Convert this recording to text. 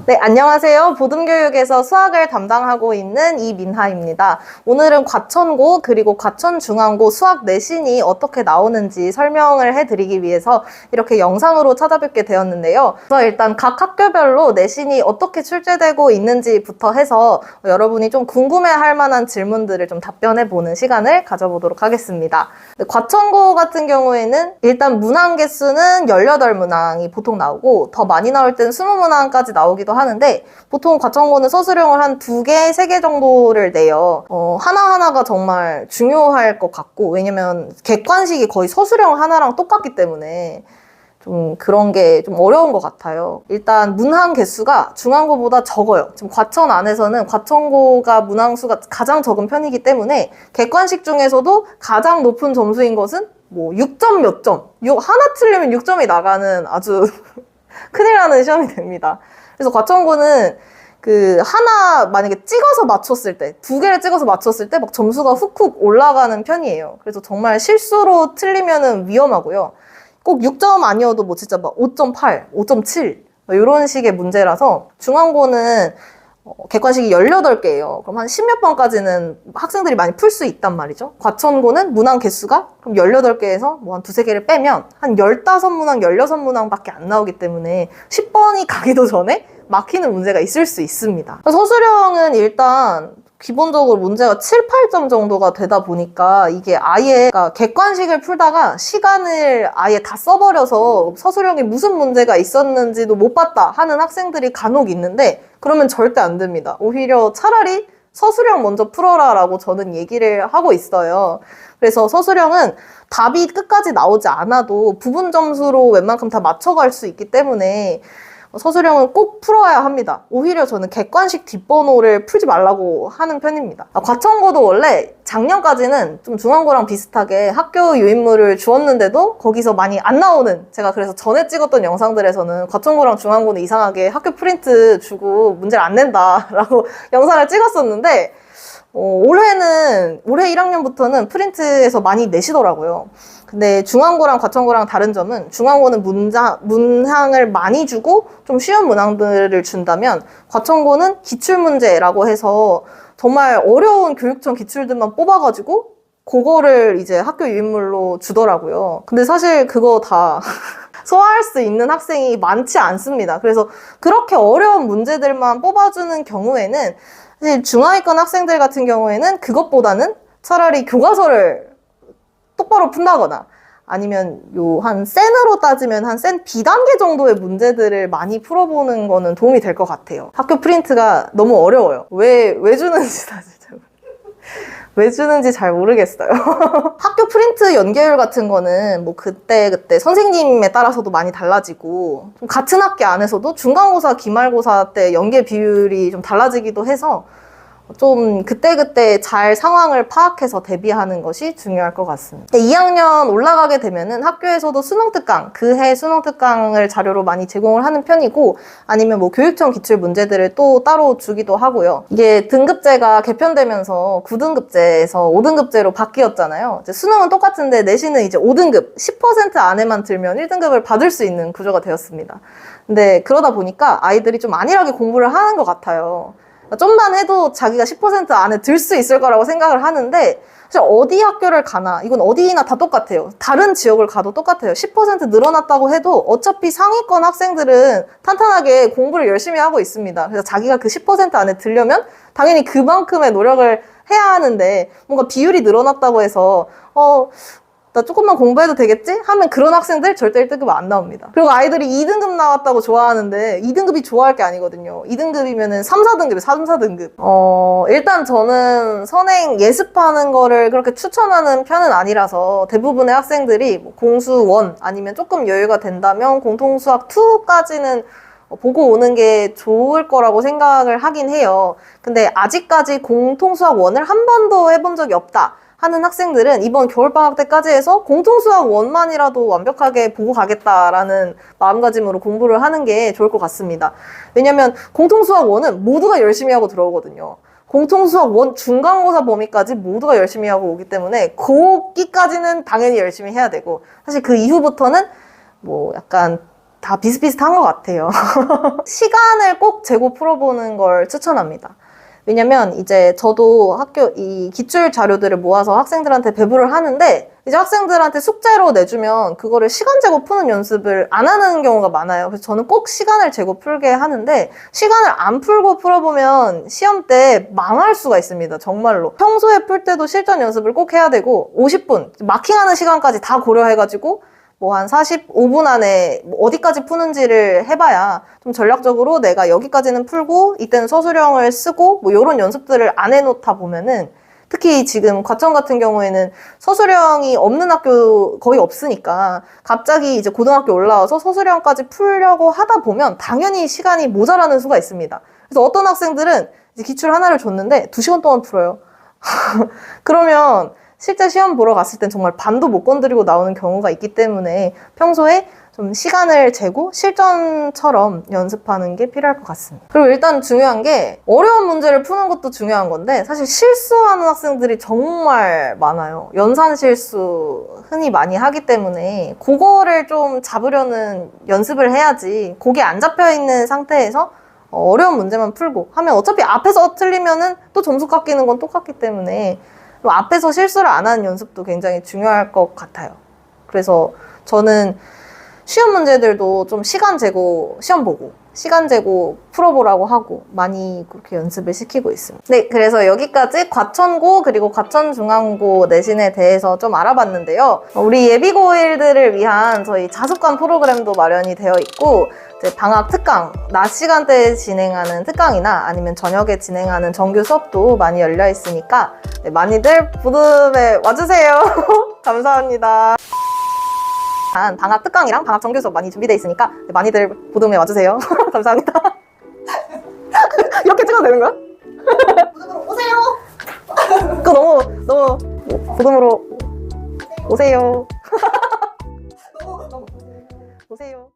네, 안녕하세요. 보듬교육에서 수학을 담당하고 있는 이민하입니다. 오늘은 과천고 그리고 과천중앙고 수학 내신이 어떻게 나오는지 설명을 해드리기 위해서 이렇게 영상으로 찾아뵙게 되었는데요. 그래서 일단 각 학교별로 내신이 어떻게 출제되고 있는지부터 해서 여러분이 좀 궁금해할 만한 질문들을 좀 답변해보는 시간을 가져보도록 하겠습니다. 과천고 같은 경우에는 일단 문항 개수는 18문항이 보통 나오고 더 많이 나올 때는 20문항까지 나오기도 하는데 보통 과천고는 서술형을 한 2개, 3개 정도를 내요. 하나하나가 정말 중요할 것 같고 왜냐면 객관식이 거의 서술형 하나랑 똑같기 때문에 좀 그런 게 좀 어려운 것 같아요. 일단 문항 개수가 중앙고보다 적어요. 지금 과천 안에서는 과천고가 문항 수가 가장 적은 편이기 때문에 객관식 중에서도 가장 높은 점수인 것은 뭐 6점 몇 점, 하나 틀리면 6점이 나가는 아주 큰일 나는 시험이 됩니다. 그래서 과천고는 하나 만약에 찍어서 맞췄을 때, 2개를 찍어서 맞췄을 때 막 점수가 훅훅 올라가는 편이에요. 그래서 정말 실수로 틀리면은 위험하고요. 꼭 6점 아니어도 뭐 진짜 막 5.8, 5.7 이런 식의 문제라서 중앙고는 객관식이 18개예요. 그럼 한 10몇 번까지는 학생들이 많이 풀 수 있단 말이죠. 과천고는 문항 개수가 그럼 18개에서 뭐 한 2-3개를 빼면 한 15문항, 16문항밖에 안 나오기 때문에 10번이 가기도 전에 막히는 문제가 있을 수 있습니다. 서술형은 일단 기본적으로 문제가 7, 8점 정도가 되다 보니까 이게 아예 객관식을 풀다가 시간을 아예 다 써버려서 서술형에 무슨 문제가 있었는지도 못 봤다 하는 학생들이 간혹 있는데 그러면 절대 안 됩니다. 오히려 차라리 서술형 먼저 풀어라 라고 저는 얘기를 하고 있어요. 그래서 서술형은 답이 끝까지 나오지 않아도 부분 점수로 웬만큼 다 맞춰갈 수 있기 때문에 서술형은 꼭 풀어야 합니다. 오히려 저는 객관식 뒷번호를 풀지 말라고 하는 편입니다. 과천고도 원래 작년까지는 좀 중앙고랑 비슷하게 학교 유인물을 주었는데도 거기서 많이 안 나오는, 제가 그래서 전에 찍었던 영상들에서는 과천고랑 중앙고는 이상하게 학교 프린트 주고 문제를 안 낸다라고 영상을 찍었었는데 올해 1학년부터는 프린트에서 많이 내시더라고요. 근데 중앙고랑 과천고랑 다른 점은 중앙고는 문항을 많이 주고 좀 쉬운 문항들을 준다면 과천고는 기출문제라고 해서 정말 어려운 교육청 기출들만 뽑아가지고 그거를 이제 학교 유인물로 주더라고요. 근데 사실 그거 다 소화할 수 있는 학생이 많지 않습니다. 그래서 그렇게 어려운 문제들만 뽑아주는 경우에는 사실 중하위권 학생들 같은 경우에는 그것보다는 차라리 교과서를 똑바로 푼다거나 아니면 한 센으로 따지면 한 센 B단계 정도의 문제들을 많이 풀어보는 거는 도움이 될 것 같아요. 학교 프린트가 너무 어려워요. 왜 주는지 사실 왜 주는지 잘 모르겠어요. 학교 프린트 연계율 같은 거는 뭐 그때 선생님에 따라서도 많이 달라지고 좀 같은 학기 안에서도 중간고사, 기말고사 때 연계 비율이 좀 달라지기도 해서 좀 그때 잘 상황을 파악해서 대비하는 것이 중요할 것 같습니다. 2학년 올라가게 되면은 학교에서도 수능특강, 그해 수능특강을 자료로 많이 제공을 하는 편이고 아니면 뭐 교육청 기출 문제들을 또 따로 주기도 하고요. 이게 등급제가 개편되면서 9등급제에서 5등급제로 바뀌었잖아요. 이제 수능은 똑같은데 내신은 이제 5등급, 10% 안에만 들면 1등급을 받을 수 있는 구조가 되었습니다. 근데 그러다 보니까 아이들이 좀 안일하게 공부를 하는 것 같아요. 좀만 해도 자기가 10% 안에 들 수 있을 거라고 생각을 하는데 사실 어디 학교를 가나 이건 어디나 다 똑같아요. 다른 지역을 가도 똑같아요. 10% 늘어났다고 해도 어차피 상위권 학생들은 탄탄하게 공부를 열심히 하고 있습니다. 그래서 자기가 그 10% 안에 들려면 당연히 그만큼의 노력을 해야 하는데 뭔가 비율이 늘어났다고 해서 나 조금만 공부해도 되겠지? 하면 그런 학생들 절대 1등급 안 나옵니다. 그리고 아이들이 2등급 나왔다고 좋아하는데 2등급이 좋아할 게 아니거든요. 2등급이면은 3, 4등급이에요. 3, 4등급. 일단 저는 선행 예습하는 거를 그렇게 추천하는 편은 아니라서 대부분의 학생들이 뭐 공수 1 아니면 조금 여유가 된다면 공통수학 2까지는 보고 오는 게 좋을 거라고 생각을 하긴 해요. 근데 아직까지 공통수학 1을 한 번도 해본 적이 없다 하는 학생들은 이번 겨울방학 때까지 해서 공통수학 1만이라도 완벽하게 보고 가겠다라는 마음가짐으로 공부를 하는 게 좋을 것 같습니다. 왜냐면 공통수학 1은 모두가 열심히 하고 들어오거든요. 공통수학 1 중간고사 범위까지 모두가 열심히 하고 오기 때문에 거기까지는 당연히 열심히 해야 되고 사실 그 이후부터는 뭐 약간 다 비슷비슷한 것 같아요. 시간을 꼭 재고 풀어보는 걸 추천합니다. 왜냐면 이제 저도 학교 이 기출 자료들을 모아서 학생들한테 배부를 하는데 이제 학생들한테 숙제로 내주면 그거를 시간 재고 푸는 연습을 안 하는 경우가 많아요. 그래서 저는 꼭 시간을 재고 풀게 하는데 시간을 안 풀고 풀어보면 시험 때 망할 수가 있습니다. 정말로. 평소에 풀 때도 실전 연습을 꼭 해야 되고 50분, 마킹하는 시간까지 다 고려해가지고 뭐 한 45분 안에 어디까지 푸는지를 해봐야 좀 전략적으로 내가 여기까지는 풀고 이때는 서술형을 쓰고 뭐 이런 연습들을 안 해놓다 보면은 특히 지금 과천 같은 경우에는 서술형이 없는 학교 거의 없으니까 갑자기 이제 고등학교 올라와서 서술형까지 풀려고 하다 보면 당연히 시간이 모자라는 수가 있습니다. 그래서 어떤 학생들은 이제 기출 하나를 줬는데 2시간 동안 풀어요. 그러면 실제 시험 보러 갔을 땐 정말 반도 못 건드리고 나오는 경우가 있기 때문에 평소에 좀 시간을 재고 실전처럼 연습하는 게 필요할 것 같습니다. 그리고 일단 중요한 게 어려운 문제를 푸는 것도 중요한 건데 사실 실수하는 학생들이 정말 많아요. 연산 실수 흔히 많이 하기 때문에 그거를 좀 잡으려는 연습을 해야지 그게 안 잡혀있는 상태에서 어려운 문제만 풀고 하면 어차피 앞에서 틀리면은 또 점수 깎이는 건 똑같기 때문에 앞에서 실수를 안 하는 연습도 굉장히 중요할 것 같아요. 그래서 저는 시험 문제들도 좀 시간 재고 시험 보고 시간 재고 풀어보라고 하고 많이 그렇게 연습을 시키고 있습니다. 네, 그래서 여기까지 과천고 그리고 과천중앙고 내신에 대해서 좀 알아봤는데요. 우리 예비고1들을 위한 저희 자습관 프로그램도 마련이 되어 있고 이제 방학 특강, 낮 시간대에 진행하는 특강이나 아니면 저녁에 진행하는 정규 수업도 많이 열려 있으니까 네, 많이들 보듬에 와주세요. 감사합니다. 방학 특강이랑 방학 정규 수업 많이 준비되어 있으니까 많이들 보듬에 와주세요. 감사합니다. 이렇게 찍어도 되는 거야? 보듬으로 오세요. 그거 너무 보듬으로 오세요. 너무 오세요.